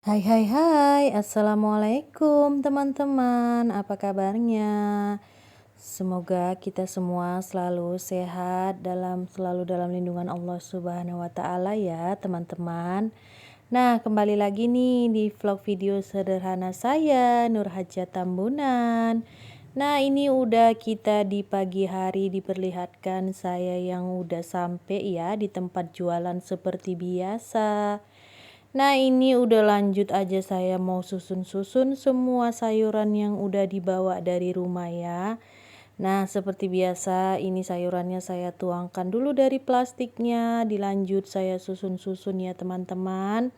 Hai hai hai, Assalamualaikum teman-teman, apa kabarnya? Semoga kita semua selalu sehat selalu dalam lindungan Allah Subhanahu wa taala ya, teman-teman. Nah, kembali lagi nih di vlog video sederhana saya, Nur Hajat Tambunan. Nah, ini udah kita di pagi hari diperlihatkan saya yang udah sampai ya di tempat jualan seperti biasa. Nah, ini udah lanjut aja saya mau susun-susun semua sayuran yang udah dibawa dari rumah ya. Nah, seperti biasa ini sayurannya saya tuangkan dulu dari plastiknya, dilanjut saya susun-susun ya teman-teman.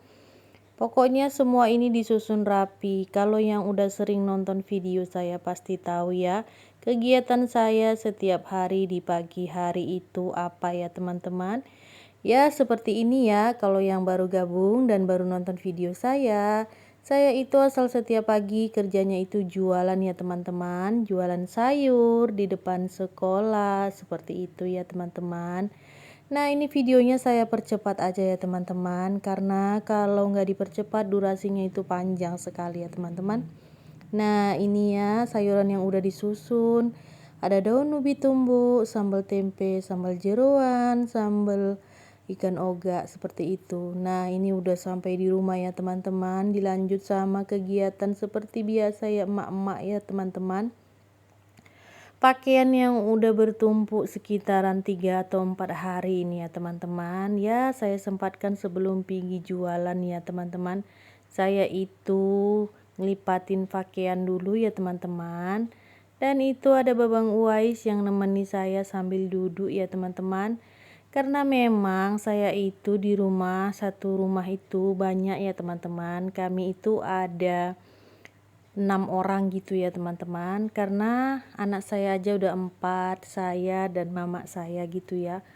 Pokoknya semua ini disusun rapi. Kalau yang udah sering nonton video saya pasti tahu ya, kegiatan saya setiap hari di pagi hari itu apa ya teman-teman. Ya, seperti ini ya, kalau yang baru gabung dan baru nonton video saya itu asal setiap pagi kerjanya itu jualan ya teman-teman, jualan sayur di depan sekolah, seperti itu ya teman-teman. Nah, ini videonya saya percepat aja ya teman-teman, karena kalau nggak dipercepat durasinya itu panjang sekali ya teman-teman. Nah, ini ya sayuran yang udah disusun. Ada daun ubi tumbuk, sambal tempe, sambal jeroan, sambal ikan oga seperti itu. Nah, ini udah sampai di rumah ya teman-teman. Dilanjut sama kegiatan seperti biasa ya emak-emak ya teman-teman. Pakaian yang udah bertumpuk sekitaran 3 atau 4 hari ini ya teman-teman. Ya, saya sempatkan sebelum pergi jualan ya teman-teman. Saya itu ngelipatin pakaian dulu ya teman-teman. Dan itu ada Babang Uwais yang nemeni saya sambil duduk ya teman-teman. Karena memang saya itu di rumah, satu rumah itu banyak ya teman-teman. Kami itu ada 6 orang gitu ya teman-teman, karena anak saya aja udah 4, saya dan mama saya gitu ya,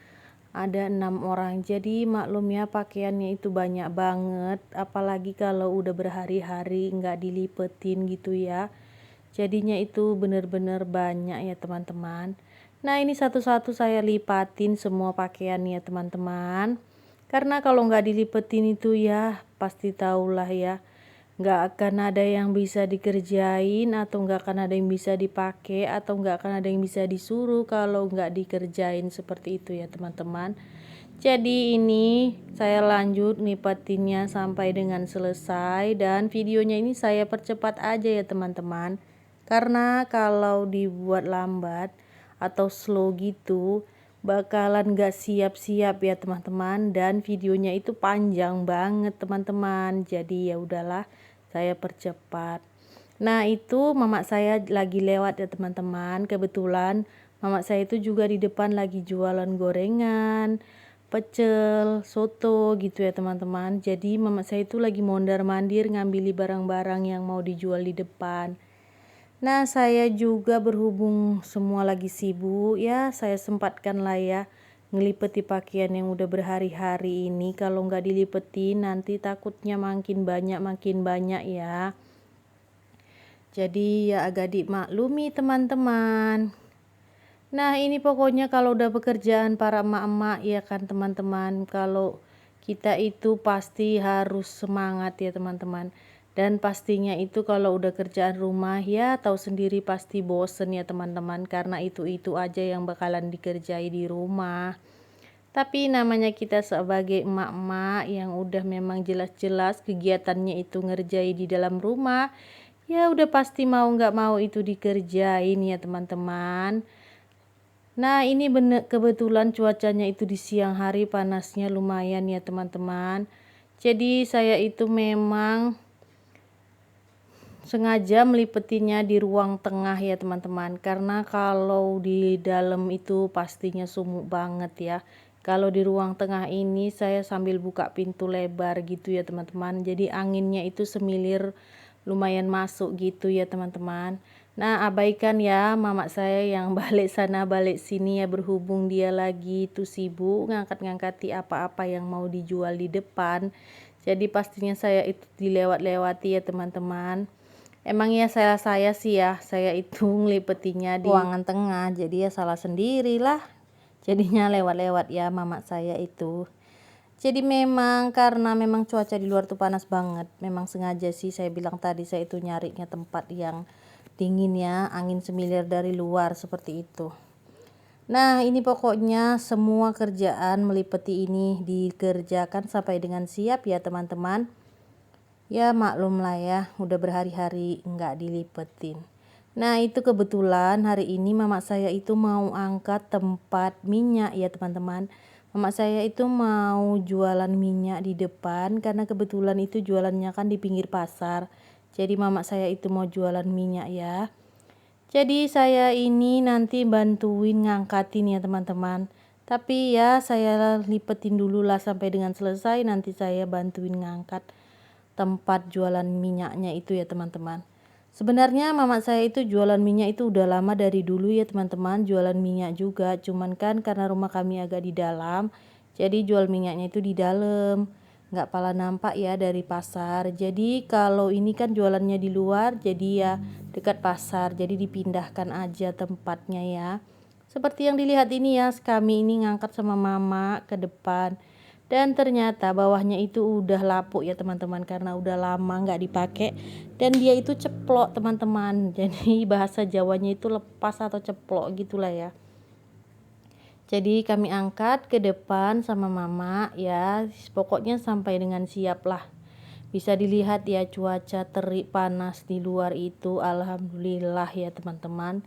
ada 6 orang. Jadi maklum ya pakaiannya itu banyak banget, apalagi kalau udah berhari-hari nggak dilipetin gitu ya, jadinya itu bener-bener banyak ya teman-teman. Nah, ini satu-satu saya lipatin semua pakaian ya teman-teman, karena kalau nggak dilipetin itu ya pasti tahulah ya, nggak akan ada yang bisa dikerjain, atau nggak akan ada yang bisa dipakai, atau nggak akan ada yang bisa disuruh kalau nggak dikerjain seperti itu ya teman-teman. Jadi ini saya lanjut nipatinnya sampai dengan selesai, dan videonya ini saya percepat aja ya teman-teman, karena kalau dibuat lambat atau slow gitu bakalan gak siap-siap ya teman-teman, dan videonya itu panjang banget teman-teman. Jadi ya udahlah, saya percepat. Nah, itu mama saya lagi lewat ya teman-teman. Kebetulan mama saya itu juga di depan lagi jualan gorengan, pecel, soto gitu ya teman-teman. Jadi mama saya itu lagi mondar-mandir ngambili barang-barang yang mau dijual di depan. Nah, saya juga berhubung semua lagi sibuk ya, saya sempatkan lah ya ngelipeti pakaian yang udah berhari-hari ini. Kalau nggak dilipetin nanti takutnya makin banyak ya. Jadi ya agak dimaklumi teman-teman. Nah, ini pokoknya kalau udah pekerjaan para emak-emak ya kan teman-teman, kalau kita itu pasti harus semangat ya teman-teman. Dan pastinya itu kalau udah kerjaan rumah ya tahu sendiri pasti bosen ya teman-teman, karena itu aja yang bakalan dikerjai di rumah. Tapi namanya kita sebagai emak-emak yang udah memang jelas-jelas kegiatannya itu ngerjai di dalam rumah, ya udah pasti mau nggak mau itu dikerjain ya teman-teman. Nah, ini bener kebetulan cuacanya itu di siang hari panasnya lumayan ya teman-teman. Jadi saya itu memang sengaja melipetinya di ruang tengah ya teman-teman, karena kalau di dalam itu pastinya sumuk banget ya. Kalau di ruang tengah ini saya sambil buka pintu lebar gitu ya teman-teman, jadi anginnya itu semilir lumayan masuk gitu ya teman-teman. Nah, abaikan ya mama saya yang balik sana balik sini ya, berhubung dia lagi itu sibuk ngangkat-ngangkati apa-apa yang mau dijual di depan. Jadi pastinya saya itu dilewat-lewati ya teman-teman. Emang ya saya sih ya, saya itu ngelipetinya di ruangan tengah, jadi ya salah sendirilah. Jadinya lewat-lewat ya mama saya itu. Jadi memang karena memang cuaca di luar tuh panas banget, memang sengaja sih saya bilang tadi saya itu nyarinya tempat yang dingin ya, angin semilir dari luar seperti itu. Nah, ini pokoknya semua kerjaan melipeti ini dikerjakan sampai dengan siap ya teman-teman. Ya maklum lah ya, udah berhari-hari nggak dilipetin. Nah, itu kebetulan hari ini mama saya itu mau angkat tempat minyak ya teman-teman. Mama saya itu mau jualan minyak di depan karena kebetulan itu jualannya kan di pinggir pasar. Jadi mama saya itu mau jualan minyak ya. Jadi saya ini nanti bantuin ngangkatin ya teman-teman. Tapi ya saya lipetin dulu lah sampai dengan selesai, nanti saya bantuin ngangkat tempat jualan minyaknya itu ya teman-teman. Sebenarnya mama saya itu jualan minyak itu udah lama dari dulu ya teman-teman, jualan minyak juga. Cuman kan karena rumah kami agak di dalam, jadi jual minyaknya itu di dalam. Nggak pala nampak ya dari pasar. Jadi kalau ini kan jualannya di luar, jadi ya dekat pasar. Jadi dipindahkan aja tempatnya ya. Seperti yang dilihat ini ya, kami ini ngangkat sama mama ke depan. Dan ternyata bawahnya itu udah lapuk ya teman-teman, karena udah lama nggak dipakai. Dan dia itu ceplok teman-teman. Jadi bahasa Jawanya itu lepas atau ceplok gitulah ya. Jadi kami angkat ke depan sama mama ya, pokoknya sampai dengan siap lah. Bisa dilihat ya cuaca terik panas di luar itu, alhamdulillah ya teman-teman.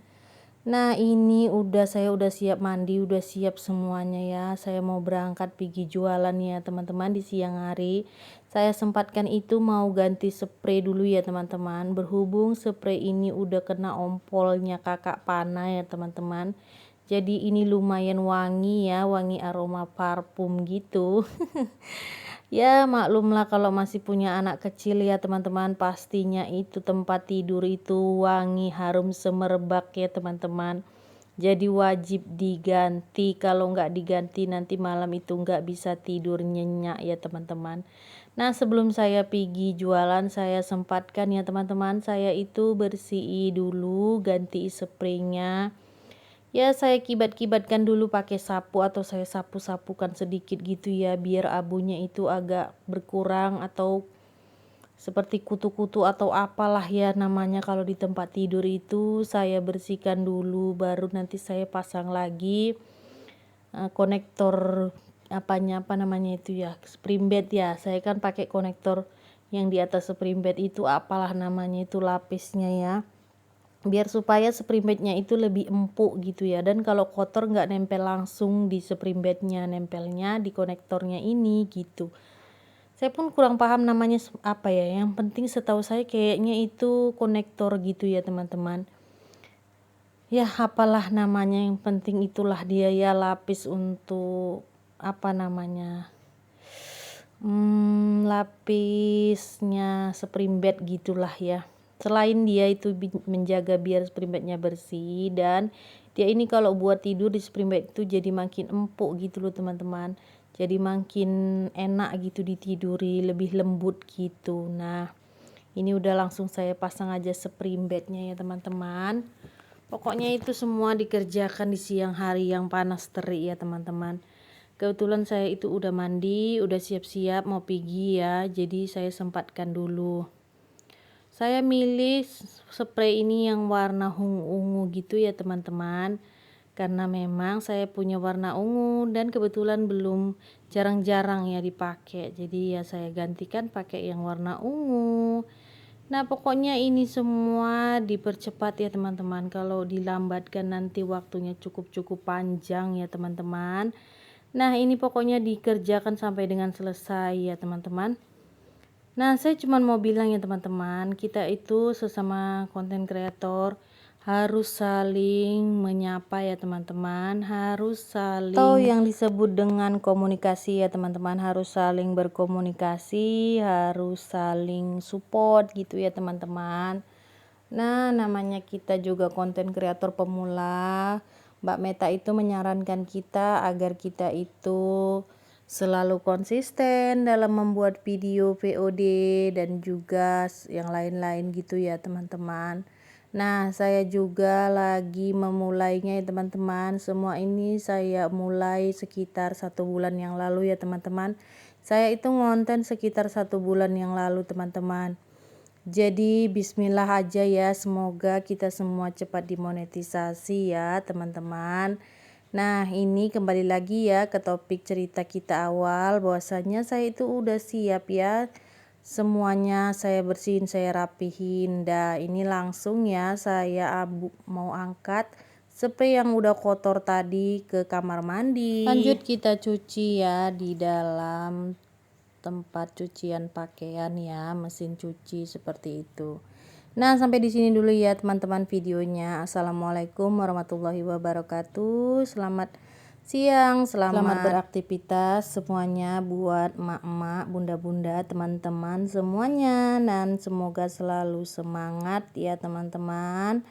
Nah ini saya udah siap mandi, udah siap semuanya ya. Saya mau berangkat pergi jualan ya teman-teman di siang hari. Saya sempatkan itu mau ganti spray dulu ya teman-teman. Berhubung spray ini udah kena ompolnya kakak Pana ya teman-teman. Jadi ini lumayan wangi ya, wangi aroma parfum gitu. Ya maklumlah kalau masih punya anak kecil ya teman-teman, pastinya itu tempat tidur itu wangi harum semerbak ya teman-teman. Jadi wajib diganti, kalau nggak diganti nanti malam itu nggak bisa tidur nyenyak ya teman-teman. Nah sebelum saya pergi jualan, saya sempatkan ya teman-teman, saya itu bersih dulu, ganti spraynya. Ya saya kibat-kibatkan dulu pakai sapu atau saya sapu-sapukan sedikit gitu ya, biar abunya itu agak berkurang atau seperti kutu-kutu atau apalah ya namanya kalau di tempat tidur itu. Saya bersihkan dulu baru nanti saya pasang lagi konektor apa namanya itu ya, spring bed ya. Saya kan pakai konektor yang di atas spring bed itu, apalah namanya itu lapisnya ya, biar supaya spring bednya itu lebih empuk gitu ya. Dan kalau kotor nggak nempel langsung di spring bednya, nempelnya di konektornya ini gitu. Saya pun kurang paham namanya apa ya, yang penting setahu saya kayaknya itu konektor gitu ya teman-teman. Ya apalah namanya, yang penting itulah dia ya, lapis untuk apa namanya, lapisnya spring bed gitulah ya. Selain dia itu menjaga biar spring bednya bersih, dan dia ini kalau buat tidur di spring bed itu jadi makin empuk gitu loh teman-teman. Jadi makin enak gitu ditiduri, lebih lembut gitu. Nah ini udah langsung saya pasang aja spring bednya ya teman-teman. Pokoknya itu semua dikerjakan di siang hari yang panas terik ya teman-teman. Kebetulan saya itu udah mandi, udah siap-siap mau pergi ya, jadi saya sempatkan dulu. Saya milih spray ini yang warna ungu gitu ya teman-teman, karena memang saya punya warna ungu dan kebetulan belum jarang-jarang ya dipakai, jadi ya saya gantikan pakai yang warna ungu. Nah pokoknya ini semua dipercepat ya teman-teman, kalau dilambatkan nanti waktunya cukup panjang ya teman-teman. Nah ini pokoknya dikerjakan sampai dengan selesai ya teman-teman. Nah saya cuma mau bilang ya teman-teman, kita itu sesama konten kreator harus saling menyapa ya teman-teman, harus saling, atau yang disebut dengan komunikasi ya teman-teman, harus saling berkomunikasi, harus saling support gitu ya teman-teman. Nah namanya kita juga konten kreator pemula, Mbak Meta itu menyarankan kita agar kita itu selalu konsisten dalam membuat video VOD dan juga yang lain-lain gitu ya teman-teman. Nah, saya juga lagi memulainya ya teman-teman. Semua ini saya mulai sekitar 1 bulan yang lalu ya teman-teman. Saya itu ngonten sekitar 1 bulan yang lalu teman-teman. Jadi bismillah aja ya, semoga kita semua cepat dimonetisasi ya teman-teman. Nah, ini kembali lagi ya ke topik cerita kita awal, bahwasanya saya itu udah siap ya. Semuanya saya bersihin, saya rapihin. Dah, ini langsung ya saya mau angkat spray yang udah kotor tadi ke kamar mandi. Lanjut kita cuci ya di dalam tempat cucian pakaian ya, mesin cuci seperti itu. Nah, sampai di sini dulu ya teman-teman videonya. Assalamualaikum warahmatullahi wabarakatuh. Selamat siang, selamat beraktivitas semuanya buat emak-emak, bunda-bunda, teman-teman semuanya, dan semoga selalu semangat ya teman-teman.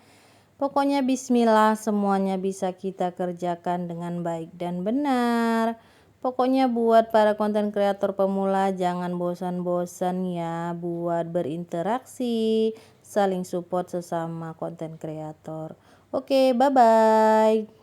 Pokoknya bismillah, semuanya bisa kita kerjakan dengan baik dan benar. Pokoknya buat para konten kreator pemula jangan bosan-bosan ya buat berinteraksi, saling support sesama konten kreator. Oke, bye-bye.